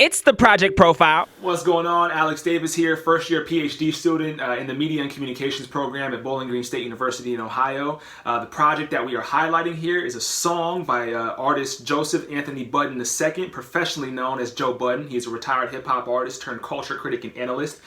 It's the project profile. What's going on? Alex Davis here, first year PhD student in the Media and Communications program at Bowling Green State University in Ohio. The project that we are highlighting here is a song by artist Joseph Anthony Budden II, professionally known as Joe Budden. He's a retired hip hop artist turned culture critic and analyst.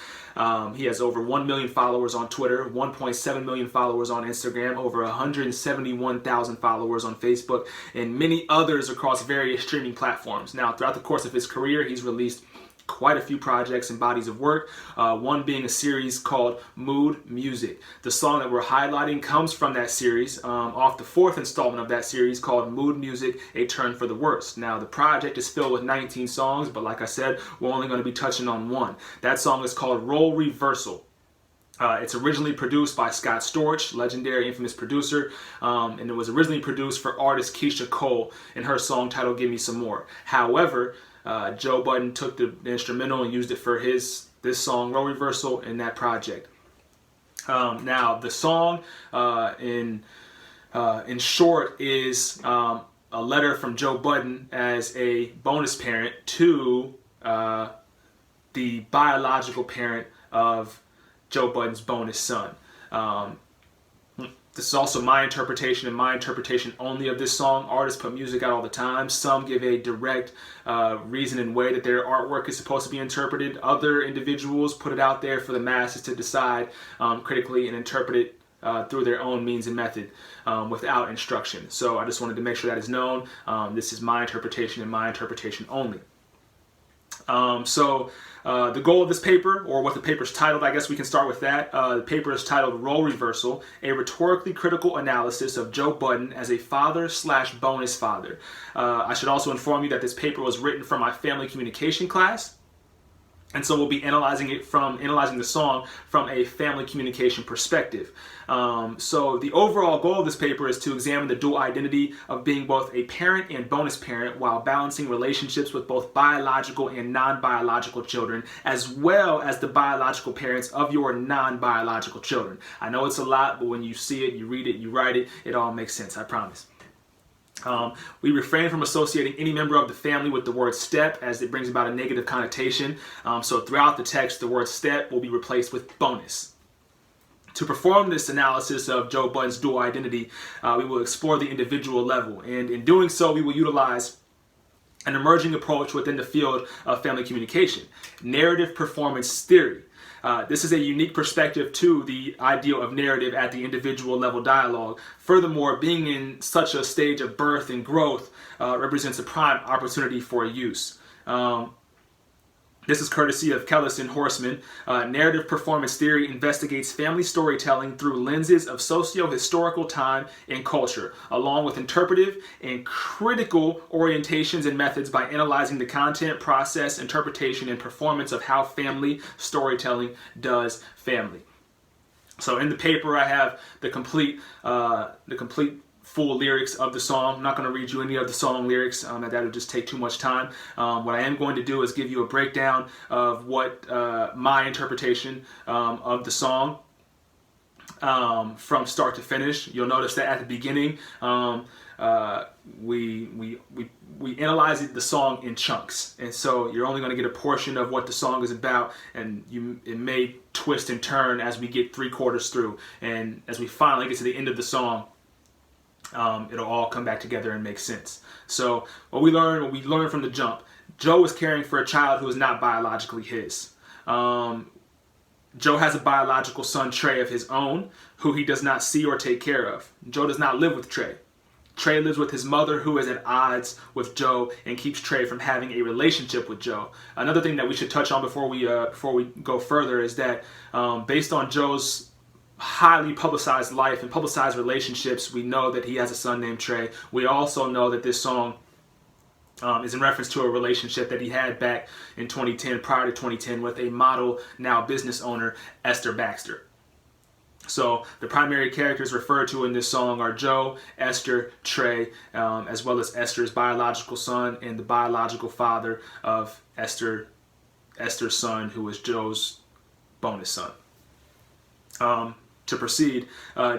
He has over 1 million followers on Twitter, 1.7 million followers on Instagram, over 171,000 followers on Facebook, and many others across various streaming platforms. Now, throughout the course of his career, he's released quite a few projects and bodies of work, one being a series called Mood Music. The song that we're highlighting comes from that series, off the fourth installment of that series called Mood Music, A Turn for the Worse. Now, the project is filled with 19 songs, but like I said, we're only going to be touching on one. That song is called Role Reversal. It's originally produced by Scott Storch, legendary, infamous producer, and it was originally produced for artist Keisha Cole in her song titled Give Me Some More. However, Joe Budden took the instrumental and used it for this song, Role Reversal, in that project. Now, the song, in short, is a letter from Joe Budden as a bonus parent to the biological parent of Joe Budden's bonus son. This is also my interpretation and my interpretation only of this song. Artists put music out all the time. Some give a direct reason and way that their artwork is supposed to be interpreted. Other individuals put it out there for the masses to decide critically and interpret it through their own means and method without instruction. So I just wanted to make sure that is known. This is my interpretation and my interpretation only. The goal of this paper, or what the paper is titled, I guess we can start with that. The paper is titled Role Reversal, a rhetorically critical analysis of Joe Budden as a father/bonus father. I should also inform you that this paper was written for my family communication class. And so we'll be analyzing the song from a family communication perspective. So the overall goal of this paper is to examine the dual identity of being both a parent and bonus parent while balancing relationships with both biological and non-biological children, as well as the biological parents of your non-biological children. I know it's a lot, but when you see it, you read it, you write it, it all makes sense, I promise. We refrain from associating any member of the family with the word step, as it brings about a negative connotation. So throughout the text, the word step will be replaced with bonus. To perform this analysis of Joe Budden's dual identity, we will explore the individual level. And in doing so, we will utilize an emerging approach within the field of family communication, narrative performance theory. This is a unique perspective to the ideal of narrative at the individual level dialogue. Furthermore, being in such a stage of birth and growth represents a prime opportunity for use. This is courtesy of Kellis and Horseman. Narrative performance theory investigates family storytelling through lenses of socio-historical time and culture, along with interpretive and critical orientations and methods by analyzing the content, process, interpretation, and performance of how family storytelling does family. So in the paper, I have the complete full lyrics of the song. I'm not going to read you any of the song lyrics, that would just take too much time. What I am going to do is give you a breakdown of what my interpretation of the song from start to finish. You'll notice that at the beginning, we analyze the song in chunks, and so you're only going to get a portion of what the song is about, and it may twist and turn as we get 3/4 through, and as we finally get to the end of the song, it'll all come back together and make sense. So what we learn from the jump, Joe is caring for a child who is not biologically his. Joe has a biological son, Trey, of his own, who he does not see or take care of. Joe does not live with Trey. Trey lives with his mother, who is at odds with Joe and keeps Trey from having a relationship with Joe. Another thing that we should touch on before we go further is that based on Joe's highly publicized life and publicized relationships, we know that he has a son named Trey. We also know that this song is in reference to a relationship that he had back in 2010, prior to 2010, with a model, now business owner, Esther Baxter. So the primary characters referred to in this song are Joe, Esther, Trey, as well as Esther's biological son and the biological father of Esther's son, who is Joe's bonus son. To proceed,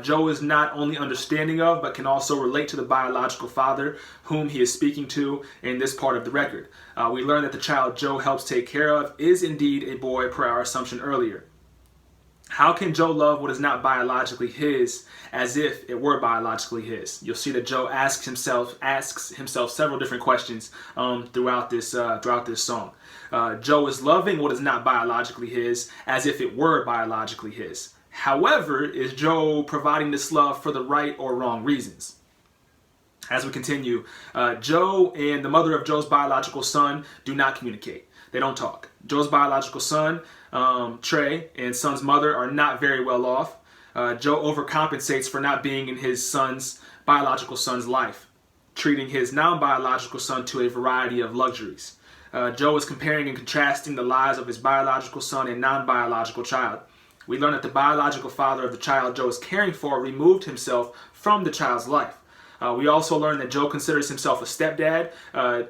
Joe is not only understanding of, but can also relate to the biological father whom he is speaking to in this part of the record. We learn that the child Joe helps take care of is indeed a boy per our assumption earlier. How can Joe love what is not biologically his as if it were biologically his? You'll see that Joe asks himself several different questions throughout this song. Joe is loving what is not biologically his as if it were biologically his. However, is Joe providing this love for the right or wrong reasons? As we continue, Joe and the mother of Joe's biological son do not communicate. They don't talk. Joe's biological son, Trey, and son's mother are not very well off. Joe overcompensates for not being in his biological son's life, treating his non-biological son to a variety of luxuries. Joe is comparing and contrasting the lives of his biological son and non-biological child. We learn that the biological father of the child Joe is caring for removed himself from the child's life. We also learn that Joe considers himself a stepdad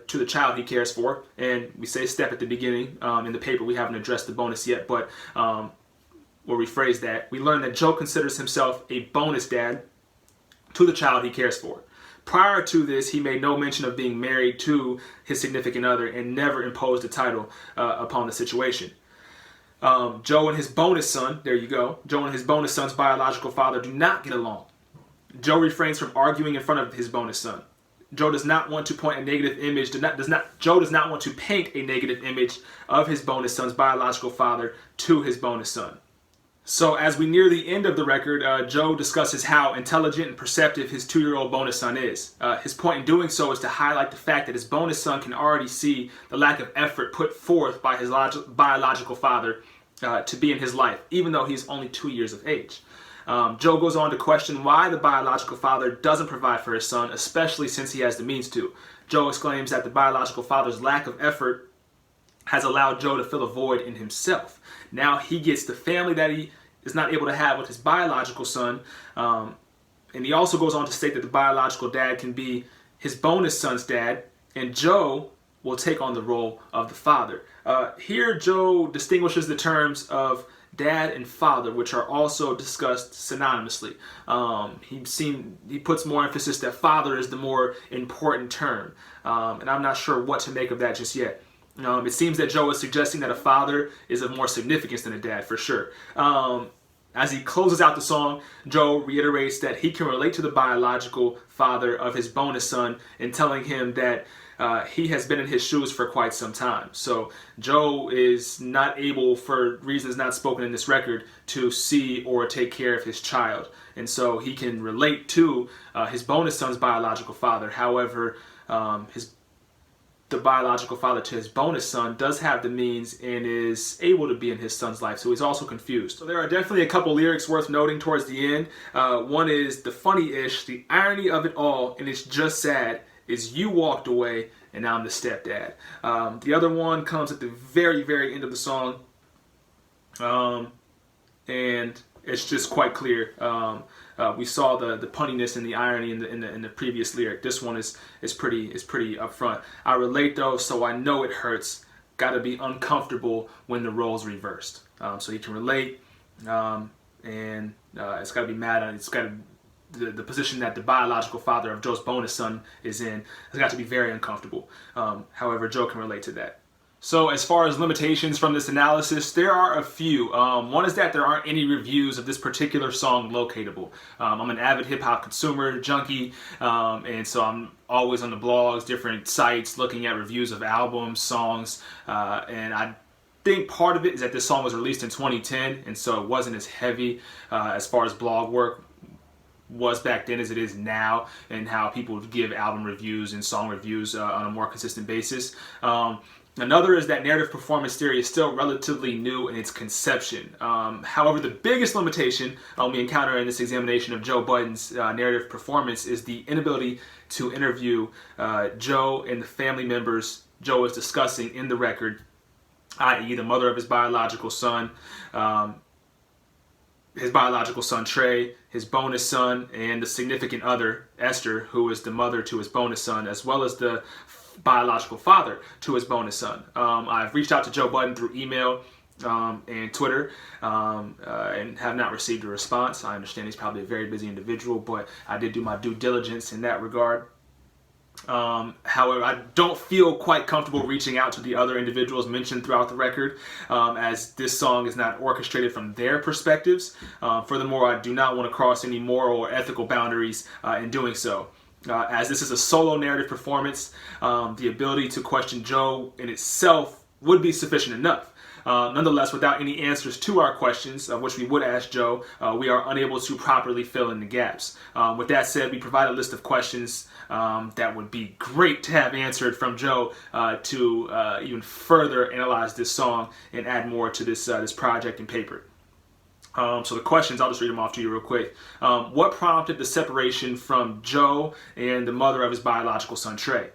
to the child he cares for. And we say step at the beginning. In the paper, we haven't addressed the bonus yet, but we'll rephrase that. We learn that Joe considers himself a bonus dad to the child he cares for. Prior to this, he made no mention of being married to his significant other and never imposed a title upon the situation. Joe and his bonus son, there you go, Joe and his bonus son's biological father do not get along. Joe refrains from arguing in front of his bonus son. Joe does not want to point a negative image, Joe does not want to paint a negative image of his bonus son's biological father to his bonus son. So as we near the end of the record, Joe discusses how intelligent and perceptive his 2-year-old bonus son is. His point in doing so is to highlight the fact that his bonus son can already see the lack of effort put forth by his biological father to be in his life, even though he's only 2 years of age. Joe goes on to question why the biological father doesn't provide for his son, especially since he has the means to. Joe exclaims that the biological father's lack of effort has allowed Joe to fill a void in himself. Now he gets the family that he is not able to have with his biological son, and he also goes on to state that the biological dad can be his bonus son's dad, and Joe will take on the role of the father. Here Joe distinguishes the terms of dad and father, which are also discussed synonymously. He puts more emphasis that father is the more important term, and I'm not sure what to make of that just yet. It seems that Joe is suggesting that a father is of more significance than a dad, for sure. As he closes out the song, Joe reiterates that he can relate to the biological father of his bonus son in telling him that he has been in his shoes for quite some time. So Joe is not able, for reasons not spoken in this record, to see or take care of his child. And so he can relate to his bonus son's biological father. However, the biological father to his bonus son does have the means and is able to be in his son's life, so he's also confused. So there are definitely a couple lyrics worth noting towards the end. One is the funny-ish, the irony of it all, and it's just sad, is you walked away and I'm the stepdad. The other one comes at the very, very end of the song, and it's just quite clear. We saw the punniness and the irony in the previous lyric. This one is pretty upfront. I relate though, so I know it hurts. Got to be uncomfortable when the roles reversed. So he can relate, and it's got to be mad on. It's got to the position that the biological father of Joe's bonus son is in. It's got to be very uncomfortable. However, Joe can relate to that. So as far as limitations from this analysis, there are a few. One is that there aren't any reviews of this particular song locatable. I'm an avid hip-hop consumer, junkie, and so I'm always on the blogs, different sites, looking at reviews of albums, songs, and I think part of it is that this song was released in 2010, and so it wasn't as heavy as far as blog work was back then as it is now, and how people give album reviews and song reviews on a more consistent basis. Another is that narrative performance theory is still relatively new in its conception. However, the biggest limitation we encounter in this examination of Joe Budden's narrative performance is the inability to interview Joe and the family members Joe is discussing in the record, i.e. the mother of his biological son Trey, his bonus son, and the significant other, Esther, who is the mother to his bonus son, as well as the biological father to his bonus son. I've reached out to Joe Budden through email, and Twitter, and have not received a response. I understand he's probably a very busy individual, but I did do my due diligence in that regard. However, I don't feel quite comfortable reaching out to the other individuals mentioned throughout the record, as this song is not orchestrated from their perspectives. Furthermore, I do not want to cross any moral or ethical boundaries in doing so. As this is a solo narrative performance, the ability to question Joe in itself would be sufficient enough. Nonetheless, without any answers to our questions, which we would ask Joe, we are unable to properly fill in the gaps. With that said, we provide a list of questions that would be great to have answered from Joe to even further analyze this song and add more to this project and paper. So the questions, I'll just read them off to you real quick. What prompted the separation from Joe and the mother of his biological son, Trey?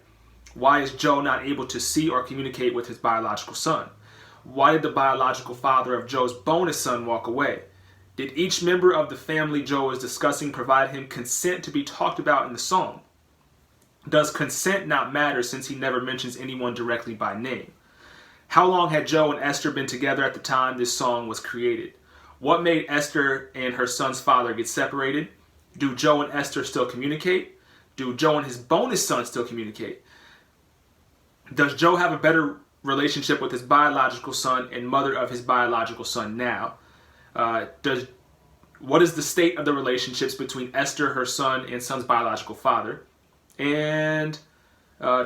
Why is Joe not able to see or communicate with his biological son? Why did the biological father of Joe's bonus son walk away? Did each member of the family Joe is discussing provide him consent to be talked about in the song? Does consent not matter since he never mentions anyone directly by name? How long had Joe and Esther been together at the time this song was created? What made Esther and her son's father get separated? Do Joe and Esther still communicate? Do Joe and his bonus son still communicate? Does Joe have a better relationship with his biological son and mother of his biological son now? What is the state of the relationships between Esther, her son, and son's biological father? And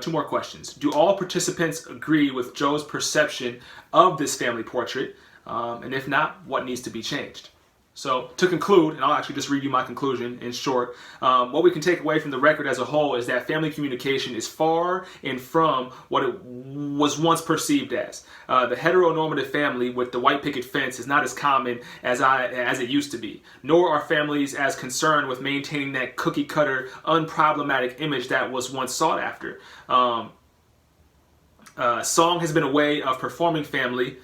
two more questions. Do all participants agree with Joe's perception of this family portrait? And if not, what needs to be changed? So to conclude, and I'll actually just read you my conclusion in short, what we can take away from the record as a whole is that family communication is far and from what it was once perceived as. The heteronormative family with the white picket fence is not as common as it used to be, nor are families as concerned with maintaining that cookie cutter, unproblematic image that was once sought after. Song has been a way of performing family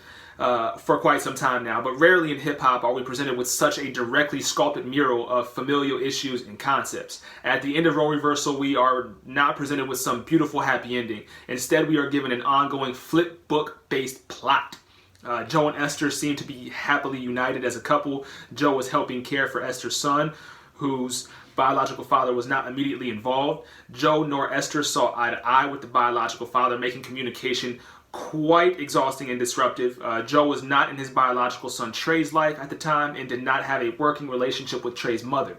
for quite some time now, but rarely in hip-hop are we presented with such a directly sculpted mural of familial issues and concepts. At the end of Role Reversal, we are not presented with some beautiful happy ending. Instead, we are given an ongoing flip book-based plot. Joe and Esther seem to be happily united as a couple. Joe was helping care for Esther's son, whose biological father was not immediately involved. Joe nor Esther saw eye to eye with the biological father, making communication quite exhausting and disruptive. Joe was not in his biological son Trey's life at the time and did not have a working relationship with Trey's mother.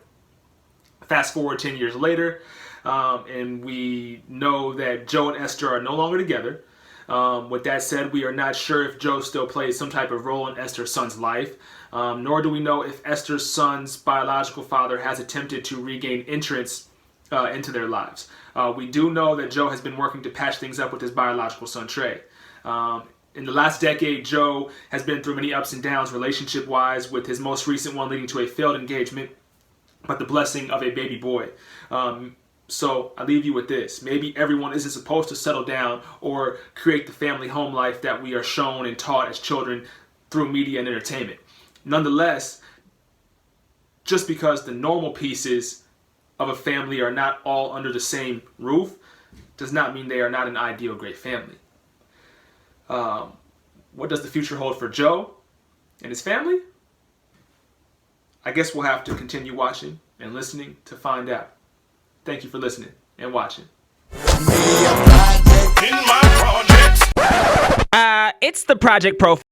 Fast forward 10 years later, and we know that Joe and Esther are no longer together. With that said, we are not sure if Joe still plays some type of role in Esther's son's life, nor do we know if Esther's son's biological father has attempted to regain entrance into their lives. We do know that Joe has been working to patch things up with his biological son Trey. In the last decade, Joe has been through many ups and downs relationship-wise, with his most recent one leading to a failed engagement, but the blessing of a baby boy. So I leave you with this. Maybe everyone isn't supposed to settle down or create the family home life that we are shown and taught as children through media and entertainment. Nonetheless, just because the normal pieces of a family are not all under the same roof does not mean they are not an ideal great family. What does the future hold for Joe and his family? I guess we'll have to continue watching and listening to find out. Thank you for listening and watching. It's the Project Profile.